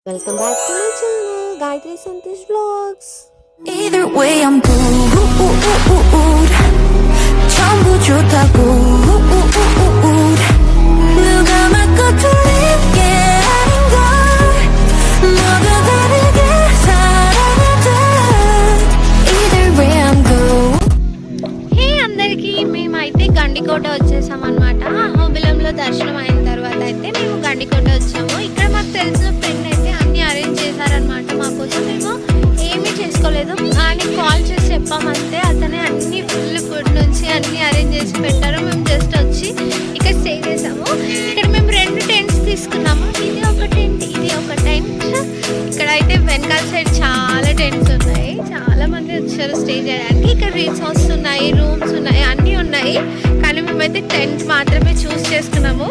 Welcome back to my channel, Gayatri Santosh Vlogs. Either way I'm good. 전부 좋다고. 누가 맞고 틀리게 아닌 걸 모두 다르게 살아가자. Either way I'm good. హే అందరికి మేమైతే గండికోట వచ్చేసాం అనమాట. అహోబిలంలో దర్శనం అయిన తర్వాత అయితే మేము గండికోట వచ్చాము. ఇక్కడ మాకు తెలిసిన ఫ్రెండ్ అయితే అన్ని అరేంజ్ చేశారనమాట మా కోసం. మేము ఏమీ చేసుకోలేదు, ఆయనకి కాల్ చేసి చెప్పామంతే. అతనే అన్ని ఫుల్ ఫుడ్ నుంచి అన్ని అరేంజ్ చేసి పెట్టారు. మేము జస్ట్ వచ్చి ఇక్కడ స్టే చేసాము. ఇక్కడ మేము 2 టెంట్స్ తీసుకున్నాము. ఇది ఒక టెంట్, ఇది ఒక టెంట్. ఇక్కడ అయితే వెనకాల సైడ్ చాలా టెంట్స్ ఉన్నాయి. చాలా మంది వచ్చారు స్టే చేయడానికి. ఇక్కడ రిసార్ట్స్ ఉన్నాయి, రూమ్స్ ఉన్నాయి, అన్నీ ఉన్నాయి. కానీ మేమైతే టెంట్ మాత్రమే చూస్ చేసుకున్నాము.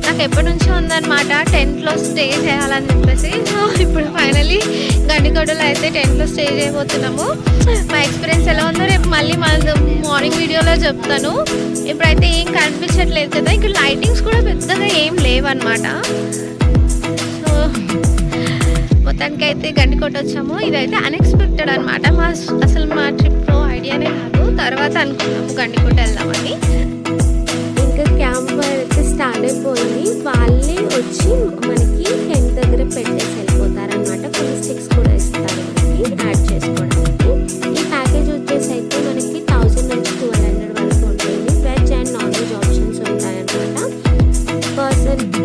నాకు ఎప్పటి నుంచో ఉందన్నమాట టెంట్లో స్టే చేయాలని చెప్పేసి. సో ఇప్పుడు ఫైనలీ గండికోటలో అయితే టెంట్లో స్టే చేయబోతున్నాము. మా ఎక్స్పీరియన్స్ ఎలా ఉందో రేపు మళ్ళీ మార్నింగ్ వీడియోలో చెప్తాను. ఇప్పుడైతే ఏం కనిపించట్లేదు కదా, ఇక్కడ లైటింగ్స్ కూడా పెద్దగా ఏం లేవన్నమాట. సో మొత్తానికి అయితే గండికోట వచ్చాము. ఇదైతే అన్ఎక్స్పెక్టెడ్ అనమాట. అసలు మా ట్రిప్లో ఐడియానే కాదు. తర్వాత అనుకున్నాము గండికోట వెళ్దామని. ఇంకా క్యాంప్ ఫైర్ అయితే స్టార్ట్ అయిపోయింది. వాళ్ళే వచ్చి మనకి టెంట్ దగ్గర పెట్టేసి వెళ్ళిపోతారనమాట. కొన్ని స్టిక్స్ కూడా ఇస్తారు మనకి యాడ్ చేసుకోవడానికి. ఈ ప్యాకేజ్ వచ్చేసి అయితే మనకి 1000 నుంచి 1200 వరకు ఉంటుంది. Veg and non veg options ఉంటాయన్నమాట.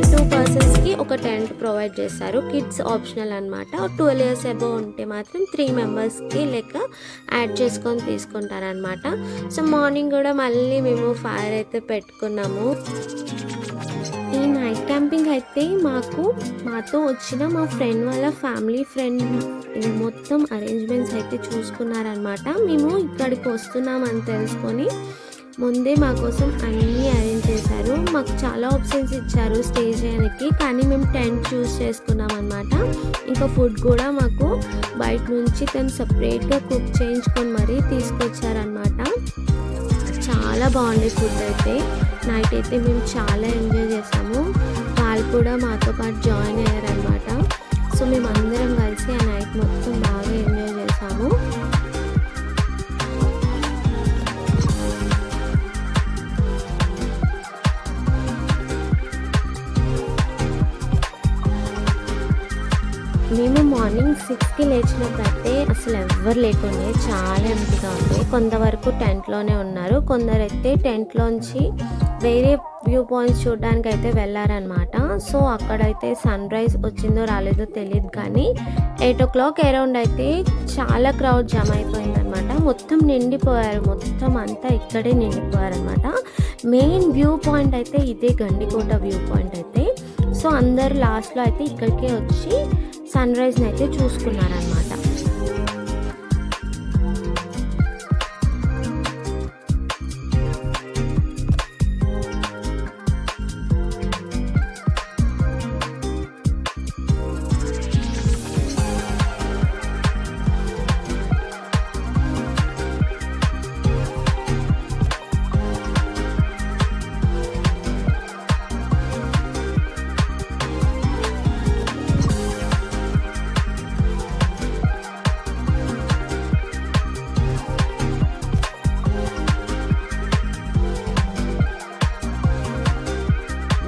2 పర్సన్స్కి ఒక టెంట్ ప్రొవైడ్ చేస్తారు. కిడ్స్ ఆప్షనల్ అనమాట. 12 years అబోవ్ ఉంటే మాత్రం 3 మెంబర్స్కి లెక్క యాడ్ చేసుకొని తీసుకుంటారనమాట. సో మార్నింగ్ కూడా మళ్ళీ మేము ఫైర్ అయితే పెట్టుకున్నాము. ఈ నైట్ క్యాంపింగ్ అయితే మాతో వచ్చిన మా ఫ్రెండ్ వాళ్ళ ఫ్యామిలీ ఫ్రెండ్ మొత్తం అరేంజ్మెంట్స్ అయితే చూసుకున్నారనమాట. మేము ఇక్కడికి వస్తున్నామని తెలుసుకొని ముందే మా కోసం అన్నీ అరేంజ్ చేశారు. మాకు చాలా ఆప్షన్స్ ఇచ్చారు స్టే చేయడానికి, కానీ మేము టెంట్ చూస్ చేసుకున్నాం అనమాట. ఇంకా ఫుడ్ కూడా మాకు బయట నుంచి తను సపరేట్గా కుక్ చేయించుకొని మరీ తీసుకొచ్చారనమాట. చాలా బాగుండే ఫుడ్ అయితే. నైట్ అయితే మేము చాలా ఎంజాయ్ చేసాము. వాళ్ళు కూడా మాతో పాటు జాయిన్ అయ్యారనమాట. సో మేము అందరం కలిసి ఆ నైట్ మొత్తం బాగా ఎంజాయ్ చేసాము. మేము మార్నింగ్ 6కి లేచినప్పుడైతే అసలు ఎవ్వరు లేకుండే, చాలా ఎంపిగా ఉంది. కొంతవరకు టెంట్లోనే ఉన్నారు, కొందరైతే టెంట్లోంచి వేరే వ్యూ పాయింట్స్ చూడడానికి అయితే వెళ్ళారనమాట. సో అక్కడైతే సన్ రైజ్ వచ్చిందో రాలేదో తెలియదు, కానీ 8 o'clock అరౌండ్ అయితే చాలా క్రౌడ్ జమ అయిపోయిందనమాట. మొత్తం నిండిపోయారు, మొత్తం అంతా ఇక్కడే నిండిపోయారనమాట. మెయిన్ వ్యూ పాయింట్ అయితే ఇదే గండికోట వ్యూ పాయింట్ అయితే. సో అందరు లాస్ట్లో అయితే ఇక్కడికే వచ్చి సన్ రైజ్ని అయితే చూసుకున్నారనమాట.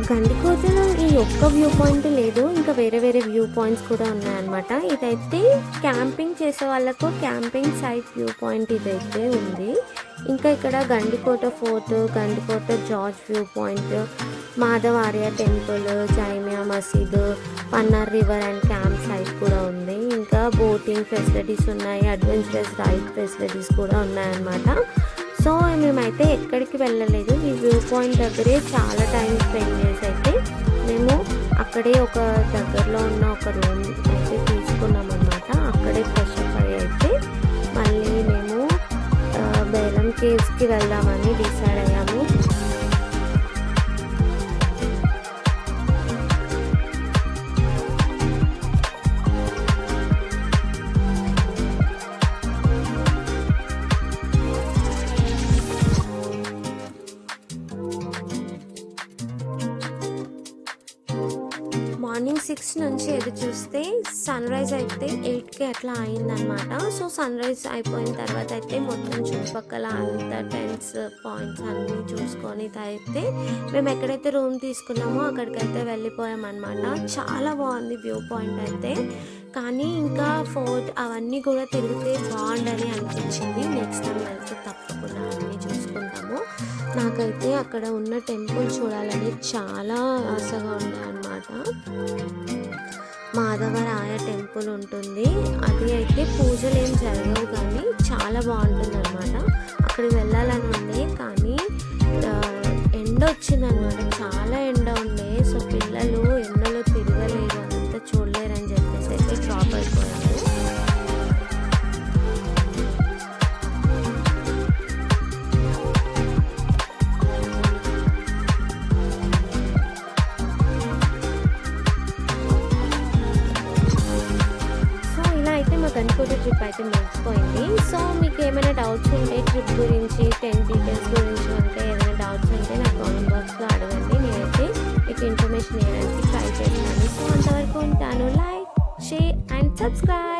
గండికోటలో ఈ ఒక్క వ్యూ పాయింట్ లేదు, ఇంకా వేరే వేరే వ్యూ పాయింట్స్ కూడా ఉన్నాయన్నమాట. ఇదైతే క్యాంపింగ్ చేసే వాళ్ళకు క్యాంపింగ్ సైట్ వ్యూ పాయింట్ ఇదైతే ఉంది. ఇంకా ఇక్కడ Gandikota fort, Gandikota gorge view point, Madhavarya temple, Jamia మసీదు, Pennar river and camp site కూడా ఉంది. ఇంకా బోటింగ్ ఫెసిలిటీస్ ఉన్నాయి, అడ్వెంచరస్ రైడ్ ఫెసిలిటీస్ కూడా ఉన్నాయన్నమాట. సో మేమైతే ఎక్కడికి వెళ్ళలేదు, ఈ వ్యూ పాయింట్ దగ్గరే చాలా టైం స్పెండ్ చేసి అయితే మేము అక్కడే ఒక దగ్గరలో ఉన్న ఒక రూమ్ అయితే తీసుకున్నాం అనమాట. అక్కడే ఫ్రెష్ అప్ అయ్యి అయితే మళ్ళీ మేము బేలం కేవ్స్కి వెళ్దామని డిసైడ్ అయ్యాము. మార్నింగ్ 6 నుంచి ఎదురు చూస్తే సన్ రైజ్ అయితే 8కి అట్లా అయిందనమాట. సో సన్ రైజ్ అయిపోయిన తర్వాత అయితే మొత్తం చుట్టుపక్కల అంత టెంట్స్ పాయింట్స్ అన్నీ చూసుకొని అయితే మేము ఎక్కడైతే రూమ్ తీసుకున్నామో అక్కడికైతే వెళ్ళిపోయామన్నమాట. చాలా బాగుంది వ్యూ పాయింట్ అయితే. కానీ ఇంకా ఫోర్ట్ అవన్నీ కూడా తిరిగితే బాగుండని అనిపించింది. నెక్స్ట్ టైం వెళ్తే తప్పకుండా అన్నీ చూసుకుంటాము. నాకైతే అక్కడ ఉన్న టెంపుల్ చూడాలని చాలా ఆశగా ఉండే అనమాట. మాధవరాయ టెంపుల్ ఉంటుంది. అది అయితే పూజలు ఏం జరగవు కానీ చాలా బాగుంటుంది అనమాట. అక్కడికి వెళ్ళాలని ఉండే కానీ ఎండ వచ్చిందనమాట. చాలా ఎండ ఉండే. సో పిల్లలు ఎండలో తిరగలేరు, అంతా చూడలేరు అని చెప్పేసి అయితే డ్రాప్ అయిపోయాము. గండికోట ట్రిప్ అయితే ముగిసిపోయింది. సో మీకు ఏమైనా డౌట్స్ ఉంటే ట్రిప్ గురించి, టెంట్ డీటెయిల్స్ గురించి ఉంటే ఏమైనా డౌట్స్ ఉంటే నాకు కామెంట్ బాక్స్లో అడగండి. నేనైతే మీకు ఇన్ఫర్మేషన్ ఇవ్వడానికి ట్రై చేస్తాను. సో అంతవరకు ఉంటాను. Like, share and subscribe.